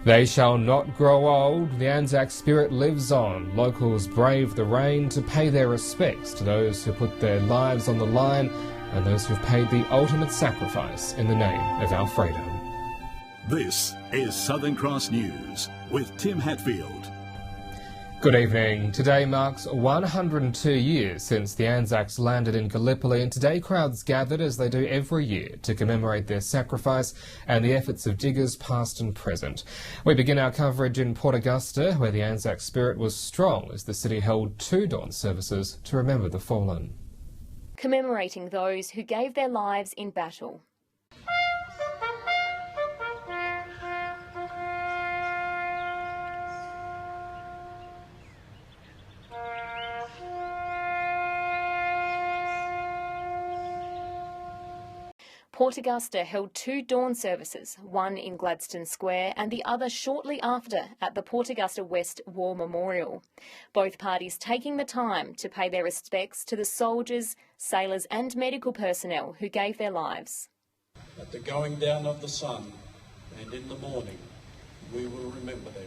They shall not grow old, the Anzac spirit lives on. Locals brave the rain to pay their respects to those who put their lives on the line and those who've paid the ultimate sacrifice in the name of our freedom. This is Southern Cross News with Tim Hatfield. Good evening. Today marks 102 years since the Anzacs landed in Gallipoli, and today crowds gathered as they do every year to commemorate their sacrifice and the efforts of diggers past and present. We begin our coverage in Port Augusta, where the Anzac spirit was strong as the city held 2 dawn services to remember the fallen. Commemorating those who gave their lives in battle. Port Augusta held 2 dawn services, one in Gladstone Square and the other shortly after at the Port Augusta West War Memorial. Both parties taking the time to pay their respects to the soldiers, sailors and medical personnel who gave their lives. At the going down of the sun and in the morning, we will remember them.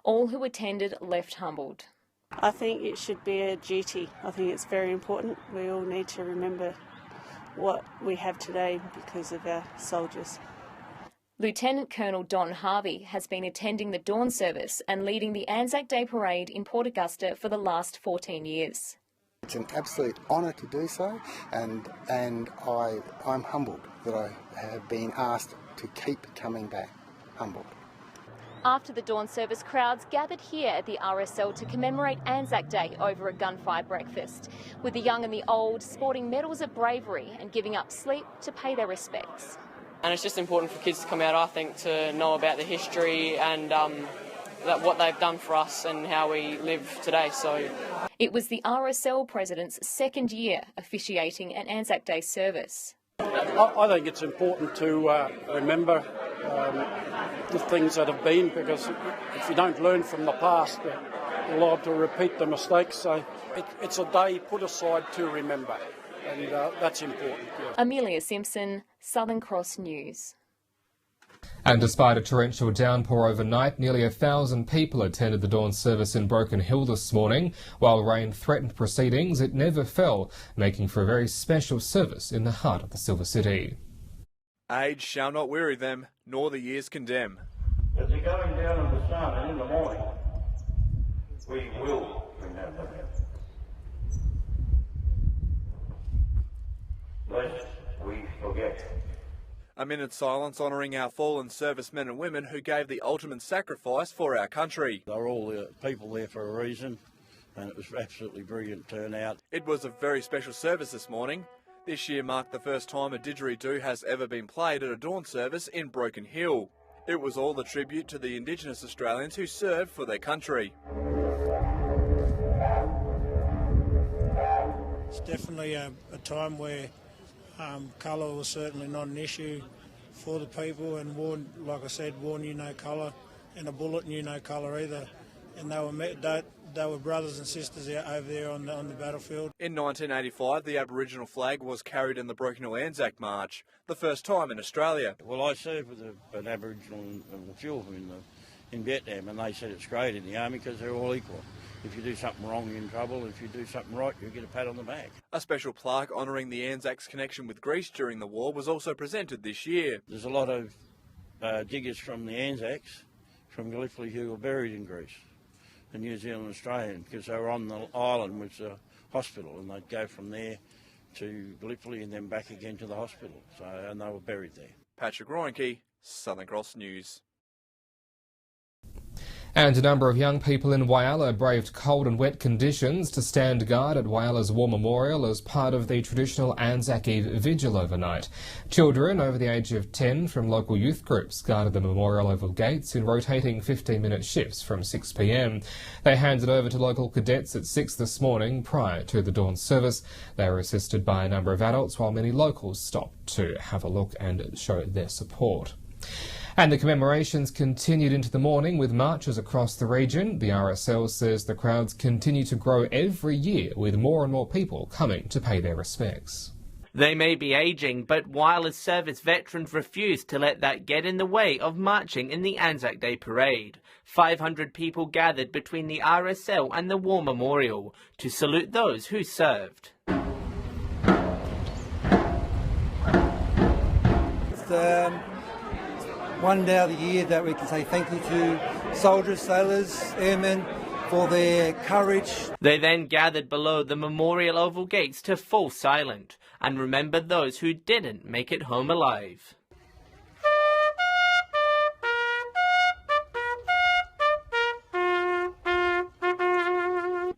All who attended left humbled. I think it should be a duty. I think it's very important. We all need to remember what we have today because of our soldiers. Lieutenant Colonel Don Harvey has been attending the dawn service and leading the Anzac Day Parade in Port Augusta for the last 14 years. It's an absolute honour to do so, and I'm humbled that I have been asked to keep coming back. Humbled. After the dawn service, crowds gathered here at the RSL to commemorate Anzac Day over a gunfire breakfast, with the young and the old sporting medals of bravery and giving up sleep to pay their respects. And it's just important for kids to come out, I think, to know about the history and what they've done for us and how we live today. So it was the RSL president's 2nd year officiating an Anzac Day service. I think it's important to remember the things that have been, because if you don't learn from the past, you're liable to repeat the mistakes. So it's a day put aside to remember, and that's important. Yeah. Amelia Simpson, Southern Cross News. And despite a torrential downpour overnight, nearly 1,000 people attended the dawn service in Broken Hill this morning. While rain threatened proceedings, it never fell, making for a very special service in the heart of the Silver City. Age shall not weary them, nor the years condemn. As they're going down in the sun and in the morning, we will remember them. Lest we forget. A minute's silence honouring our fallen servicemen and women who gave the ultimate sacrifice for our country. They were all the people there for a reason, and it was absolutely brilliant turnout. It was a very special service this morning. This year marked the first time a didgeridoo has ever been played at a dawn service in Broken Hill. It was all a tribute to the Indigenous Australians who served for their country. It's definitely a time where colour was certainly not an issue for the people, and war, like I said, war knew no colour, and a bullet knew no colour either. And they were brothers and sisters out over there on the battlefield. In 1985, the Aboriginal flag was carried in the Broken Hill Anzac March, the first time in Australia. Well, I served with an Aboriginal and a few of them in Vietnam, and they said it's great in the army because they're all equal. If you do something wrong, you're in trouble. If you do something right, you get a pat on the back. A special plaque honouring the Anzacs' connection with Greece during the war was also presented this year. There's a lot of diggers from the Anzacs from Gallipoli who were buried in Greece, the New Zealand Australian, because they were on the island, which was a hospital, and they'd go from there to Gallipoli and then back again to the hospital. And they were buried there. Patrick Roinke, Southern Cross News. And a number of young people in Whyalla braved cold and wet conditions to stand guard at Whyalla's War Memorial as part of the traditional Anzac Eve vigil overnight. Children over the age of 10 from local youth groups guarded the memorial oval gates in rotating 15-minute shifts from 6 p.m. They handed over to local cadets at 6 this morning prior to the dawn service. They were assisted by a number of adults, while many locals stopped to have a look and show their support. And the commemorations continued into the morning with marches across the region. The RSL says the crowds continue to grow every year with more and more people coming to pay their respects. They may be ageing, but Whyala's service veterans refuse to let that get in the way of marching in the Anzac Day parade. 500 people gathered between the RSL and the War Memorial to salute those who served. It's one day of the year that we can say thank you to soldiers, sailors, airmen, for their courage. They then gathered below the memorial oval gates to fall silent and remembered those who didn't make it home alive.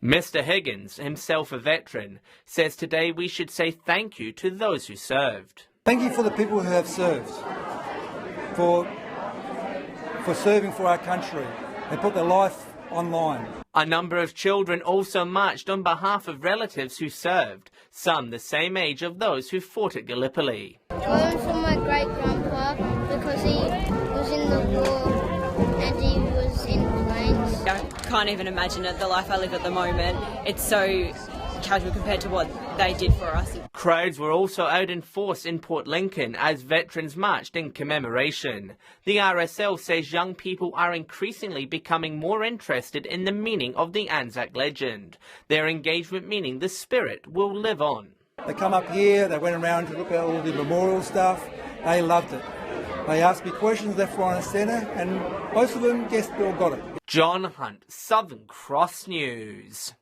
Mr. Higgins, himself a veteran, says today we should say thank you to those who served. Thank you for the people who have served, for serving for our country. They put their life online. A number of children also marched on behalf of relatives who served, some the same age of those who fought at Gallipoli. I learned from my great-grandpa because he was in the war and he was in planes. I can't even imagine it, the life I live at the moment. It's so casual compared to what they did for us. Crowds were also out in force in Port Lincoln as veterans marched in commemoration. The RSL says young people are increasingly becoming more interested in the meaning of the Anzac legend. Their engagement meaning the spirit will live on. They come up here, they went around to look at all the memorial stuff. They loved it. They asked me questions left, right and centre, and most of them, yes, they all got it. John Hunt, Southern Cross News.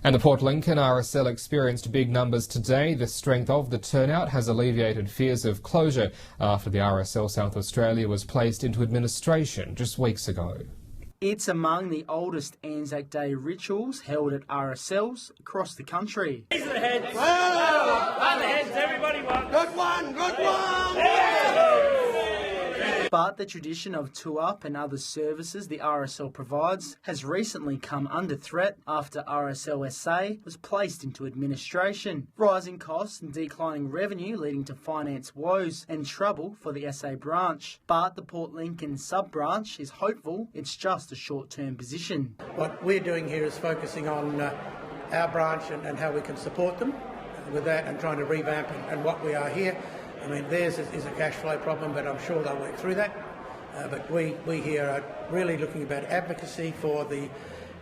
And the Port Lincoln RSL experienced big numbers today. The strength of the turnout has alleviated fears of closure after the RSL South Australia was placed into administration just weeks ago. It's among the oldest Anzac Day rituals held at RSLs across the country. These are the heads. Whoa! On the heads, everybody won. Good one, good one! Yeah! But the tradition of two-up and other services the RSL provides has recently come under threat after RSL SA was placed into administration. Rising costs and declining revenue leading to finance woes and trouble for the SA branch. But the Port Lincoln sub-branch is hopeful it's just a short-term position. What we're doing here is focusing on our branch and how we can support them with that and trying to revamp and what we are here. I mean, theirs is a cash flow problem, but I'm sure they'll work through that. But we here are really looking about advocacy for the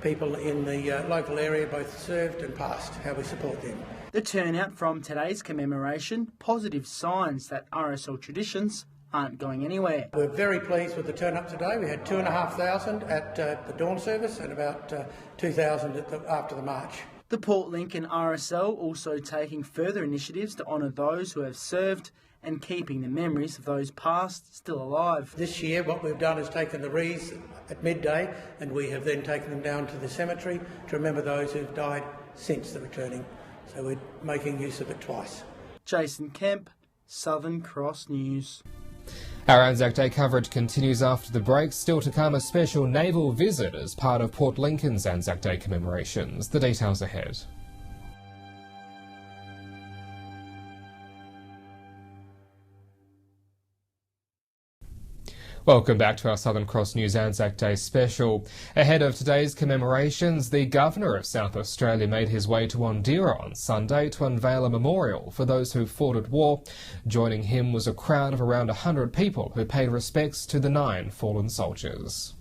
people in the local area, both served and past, how we support them. The turnout from today's commemoration, positive signs that RSL traditions aren't going anywhere. We're very pleased with the turn up today. We had 2,500 at the dawn service and about 2,000 after the march. The Port Lincoln RSL also taking further initiatives to honour those who have served and keeping the memories of those past still alive. This year what we've done is taken the wreaths at midday and we have then taken them down to the cemetery to remember those who've died since the returning. So we're making use of it twice. Jason Kemp, Southern Cross News. Our Anzac Day coverage continues after the break. Still to come, a special naval visit as part of Port Lincoln's Anzac Day commemorations. The details ahead. Welcome back to our Southern Cross News Anzac Day special. Ahead of today's commemorations, the Governor of South Australia made his way to Wandera on Sunday to unveil a memorial for those who fought at war. Joining him was a crowd of around 100 people who paid respects to the 9 fallen soldiers.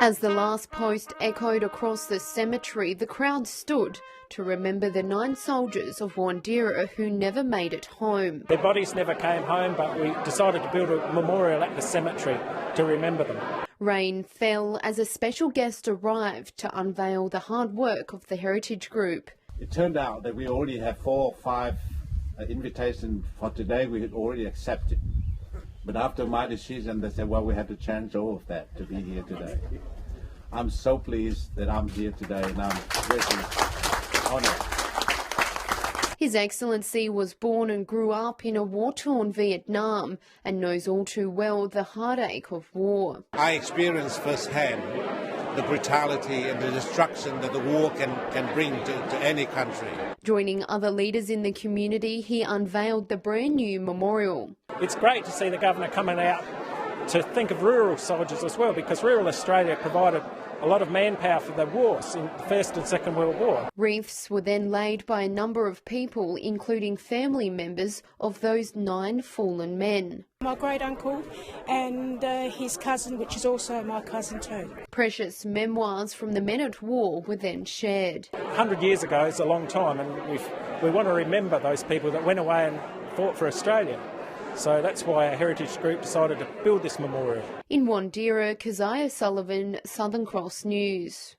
As the last post echoed across the cemetery, the crowd stood to remember the 9 soldiers of Wandera who never made it home. Their bodies never came home, but we decided to build a memorial at the cemetery to remember them. Rain fell as a special guest arrived to unveil the hard work of the Heritage Group. It turned out that we already have 4 or 5 invitations for today we had already accepted. But after my decision, they said, well, we had to change all of that to be here today. I'm so pleased that I'm here today and I'm really honoured. His Excellency was born and grew up in a war-torn Vietnam and knows all too well the heartache of war. I experienced firsthand the brutality and the destruction that the war can bring to any country. Joining other leaders in the community, he unveiled the brand new memorial. It's great to see the Governor coming out to think of rural soldiers as well, because rural Australia provided a lot of manpower for the wars in the First and Second World War. Wreaths were then laid by a number of people, including family members of those 9 fallen men. My great uncle and his cousin, which is also my cousin too. Precious memoirs from the men at war were then shared. 100 years ago is a long time, and we want to remember those people that went away and fought for Australia. So that's why our heritage group decided to build this memorial. In Wandera, Keziah Sullivan, Southern Cross News.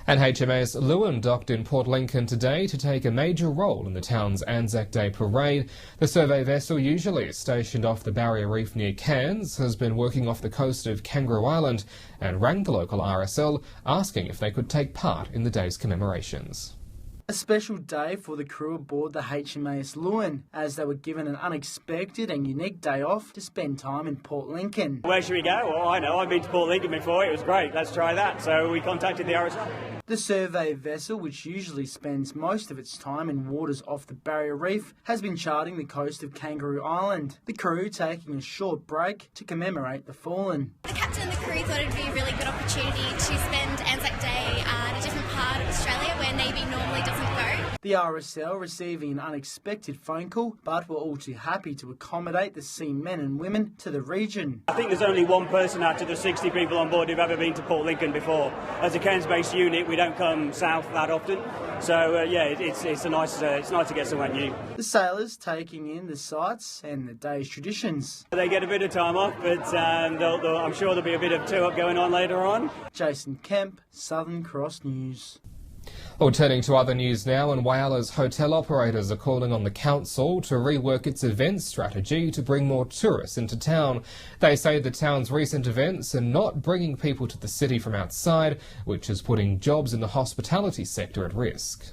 And HMAS Lewin docked in Port Lincoln today to take a major role in the town's Anzac Day parade. The survey vessel, usually stationed off the Barrier Reef near Cairns, has been working off the coast of Kangaroo Island and rang the local RSL asking if they could take part in the day's commemorations. A special day for the crew aboard the HMAS Lewin, as they were given an unexpected and unique day off to spend time in Port Lincoln. Where should we go? Well, I know, I've been to Port Lincoln before, it was great, let's try that. So we contacted the RSL. The survey vessel, which usually spends most of its time in waters off the Barrier Reef, has been charting the coast of Kangaroo Island, the crew taking a short break to commemorate the fallen. The captain and the crew thought it would be a really good opportunity to spend Anzac Day at a different part of Australia where Navy normally doesn't go. The RSL receiving an unexpected phone call, but were all too happy to accommodate the seamen and women to the region. I think there's only one person out of the 60 people on board who've ever been to Port Lincoln before. As a Cairns-based unit, we don't come south that often, so yeah, it's nice to get somewhere new. The sailors taking in the sights and the day's traditions. They get a bit of time off, but I'm sure there'll be a bit of two-up going on later on. Jason Kemp, Southern Cross News. Well, turning to other news now, and Whyala's hotel operators are calling on the council to rework its events strategy to bring more tourists into town. They say the town's recent events are not bringing people to the city from outside, which is putting jobs in the hospitality sector at risk.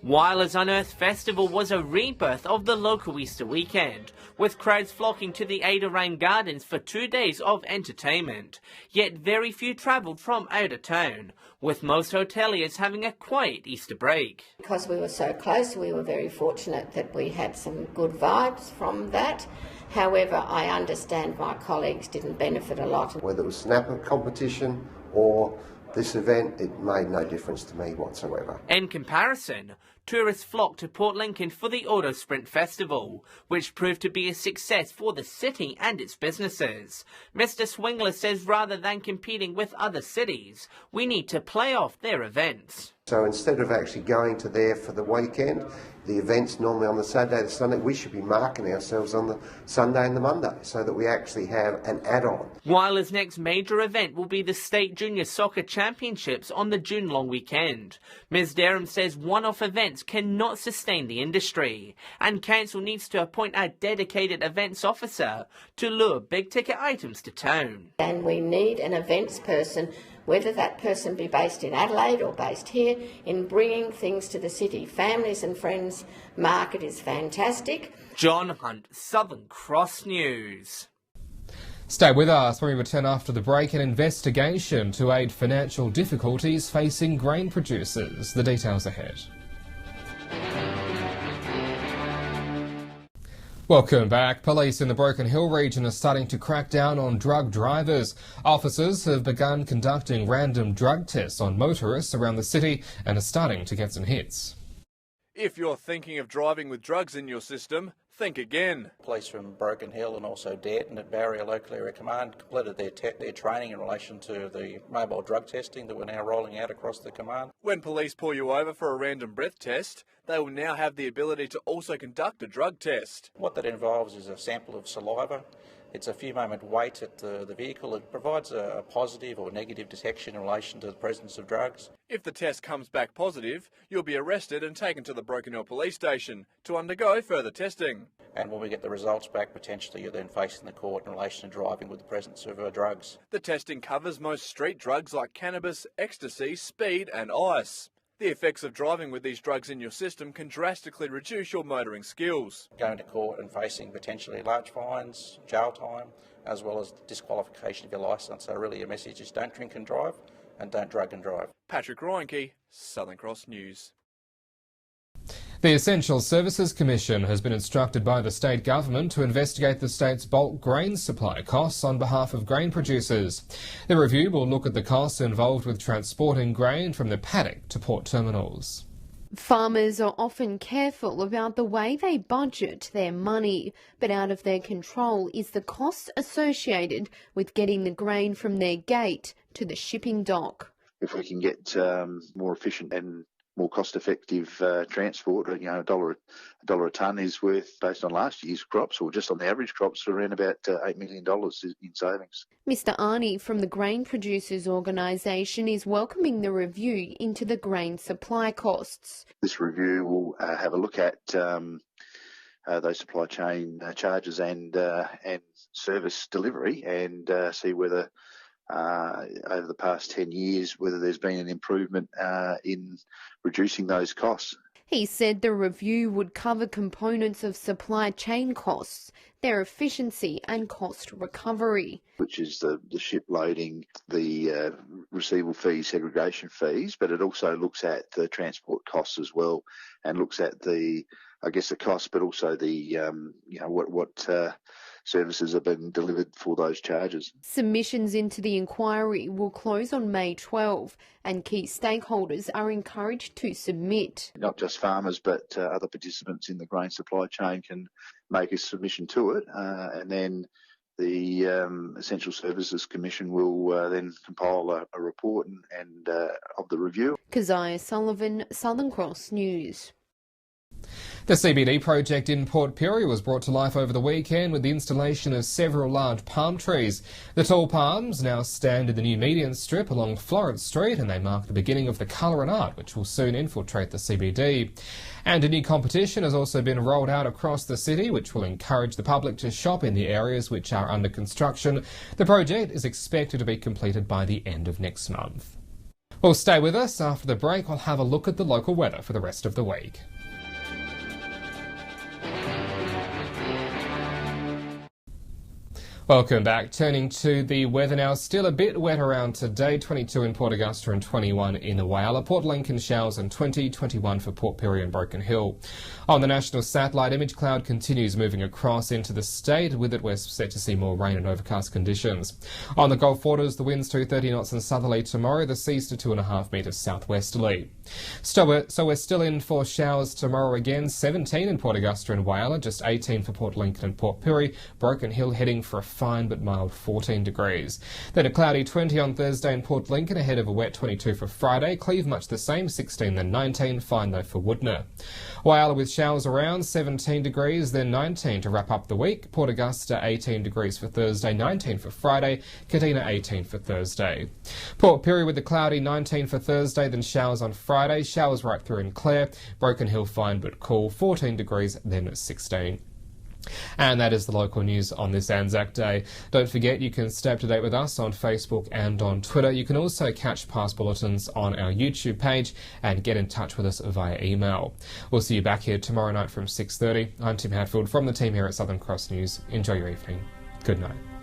Whyala's Unearth Festival was a rebirth of the local Easter weekend, with crowds flocking to the Ada Rain Gardens for 2 days of entertainment. Yet very few travelled from out of town, with most hoteliers having a quiet Easter break. Because we were so close, we were very fortunate that we had some good vibes from that. However, I understand my colleagues didn't benefit a lot. Whether it was snapper competition or this event, it made no difference to me whatsoever. In comparison, tourists flocked to Port Lincoln for the Auto Sprint Festival, which proved to be a success for the city and its businesses. Mr. Swingler says rather than competing with other cities, we need to play off their events. So instead of actually going to there for the weekend, the events normally on the Saturday, the Sunday, we should be marking ourselves on the Sunday and the Monday so that we actually have an add-on. Whyala's next major event will be the State Junior Soccer Championships on the June long weekend. Ms Derham says one-off events cannot sustain the industry, and council needs to appoint a dedicated events officer to lure big-ticket items to town. And we need an events person, whether that person be based in Adelaide or based here, in bringing things to the city. Families and Friends market is fantastic. John Hunt, Southern Cross News. Stay with us when we return after the break. An investigation to aid financial difficulties facing grain producers. The details ahead. Welcome back. Police in the Broken Hill region are starting to crack down on drug drivers. Officers have begun conducting random drug tests on motorists around the city and are starting to get some hits. If you're thinking of driving with drugs in your system, think again. Police from Broken Hill and also Derton at Barrier Local Area Command completed their training in relation to the mobile drug testing that we're now rolling out across the command. When police pull you over for a random breath test, they will now have the ability to also conduct a drug test. What that involves is a sample of saliva. It's a few moment wait at the vehicle. It provides a positive or negative detection in relation to the presence of drugs. If the test comes back positive, you'll be arrested and taken to the Broken Hill Police Station to undergo further testing. And when we get the results back, potentially you're then facing the court in relation to driving with the presence of drugs. The testing covers most street drugs like cannabis, ecstasy, speed and ice. The effects of driving with these drugs in your system can drastically reduce your motoring skills. Going to court and facing potentially large fines, jail time, as well as disqualification of your licence. So really your message is don't drink and drive and don't drug and drive. Patrick Reinke, Southern Cross News. The Essential Services Commission has been instructed by the state government to investigate the state's bulk grain supply costs on behalf of grain producers. The review will look at the costs involved with transporting grain from the paddock to port terminals. Farmers are often careful about the way they budget their money, but out of their control is the cost associated with getting the grain from their gate to the shipping dock. If we can get more efficient and more cost-effective transport, a dollar a tonne is worth, based on last year's crops, or just on the average crops, around about $8 million in savings. Mr Arnie from the Grain Producers Organisation is welcoming the review into the grain supply costs. This review will have a look at those supply chain charges and service delivery, and see whether over the past 10 years, whether there's been an improvement in reducing those costs. He said the review would cover components of supply chain costs, their efficiency and cost recovery. Which is the ship loading, the receivable fees, segregation fees, but it also looks at the transport costs as well, and looks at the cost, but also the, what services have been delivered for those charges. Submissions into the inquiry will close on May 12, and key stakeholders are encouraged to submit. Not just farmers, but other participants in the grain supply chain can make a submission to it, and then the Essential Services Commission will then compile a report and of the review. Keziah Sullivan, Southern Cross News. The CBD project in Port Pirie was brought to life over the weekend with the installation of several large palm trees. The tall palms now stand in the new median strip along Florence Street, and they mark the beginning of the colour and art which will soon infiltrate the CBD. And a new competition has also been rolled out across the city which will encourage the public to shop in the areas which are under construction. The project is expected to be completed by the end of next month. Well, stay with us. After the break, we'll have a look at the local weather for the rest of the week. Welcome back. Turning to the weather now. Still a bit wet around today. 22 in Port Augusta and 21 in Whyalla. Port Lincoln showers and 21 for Port Pirie and Broken Hill. On the national satellite, image cloud continues moving across into the state. With it, we're set to see more rain and overcast conditions. On the Gulf waters, the winds to 30 knots and southerly tomorrow. The seas to 2.5 metres southwesterly. So we're still in for showers tomorrow again. 17 in Port Augusta and Whyalla. Just 18 for Port Lincoln and Port Pirie. Broken Hill heading for a fine but mild 14 degrees. Then a cloudy 20 on Thursday in Port Lincoln, ahead of a wet 22 for Friday. Cleve much the same, 16 then 19, fine though for Woodner. Whyalla with showers around, 17 degrees, then 19 to wrap up the week. Port Augusta 18 degrees for Thursday, 19 for Friday. Katina 18 for Thursday. Port Pirie with the cloudy 19 for Thursday, then showers on Friday. Showers right through in Clare. Broken Hill fine but cool, 14 degrees, then 16. And that is the local news on this Anzac Day. Don't forget you can stay up to date with us on Facebook and on Twitter. You can also catch past bulletins on our YouTube page and get in touch with us via email. We'll see you back here tomorrow night from 6:30. I'm Tim Hadfield from the team here at Southern Cross News. Enjoy your evening. Good night.